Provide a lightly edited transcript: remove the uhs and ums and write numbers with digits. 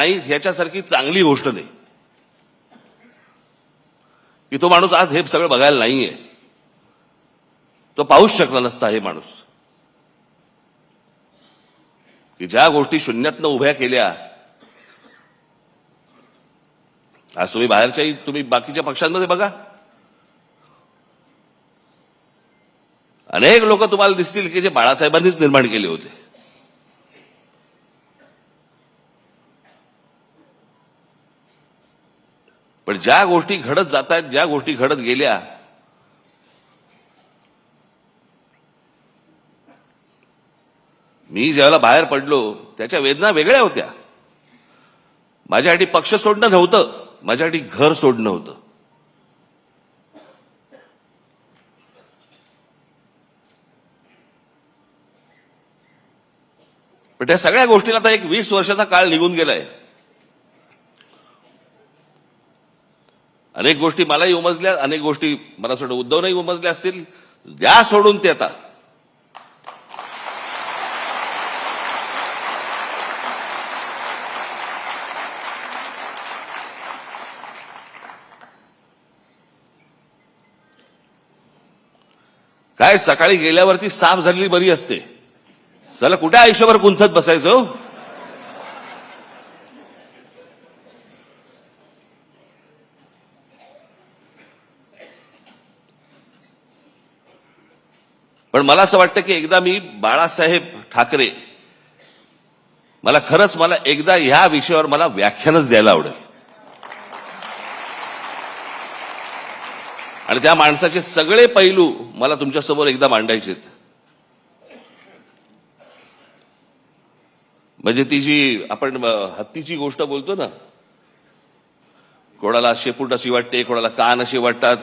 नाही ह्याच्यासारखी चांगली गोष्ट नाही की तो माणूस आज हे सगळं बघायला नाहीये. तो पाहूच शकला नसता हे माणूस की ज्या गोष्टी शून्यातनं उभ्या केल्या. आज तुम्ही बाहेरच्याही तुम्ही बाकीच्या पक्षांमध्ये बघा, अनेक लोक तुम्हाला दिसतील की जे बाळासाहेबांनीच निर्माण केले होते. पण ज्या गोष्टी घडत जात आहेत, ज्या गोष्टी घडत गेल्या, मी ज्यावेळेला बाहेर पडलो त्याच्या वेदना वेगळ्या होत्या. माझ्यासाठी पक्ष सोडणं नव्हतं, माझ्यासाठी घर सोडणं होतं. पण त्या सगळ्या गोष्टीला आता एक 20 वर्षाचा काळ निघून गेलाय. अनेक गोष्टी मलाही उमजल्या, अनेक गोष्टी मला सोडून उद्धवनंही उमजल्या असतील. द्या सोडून ते आता. काय सकाळी गेल्यावरती साफ झालेली बरी असते. चला कुठे आयुष्यभर गुंतत बसायचं हो. पण मला असं वाटतं की एकदा मी बाळासाहेब ठाकरे मला एकदा ह्या विषयावर मला व्याख्यानच द्यायला आवडेल. आणि त्या माणसाचे सगळे पैलू मला तुमच्यासमोर एकदा मांडायचे. म्हणजे ती जी आपण हत्तीची गोष्ट बोलतो ना, कोणाला शेपूट अशी वाटते, कोणाला कान असे वाटतात,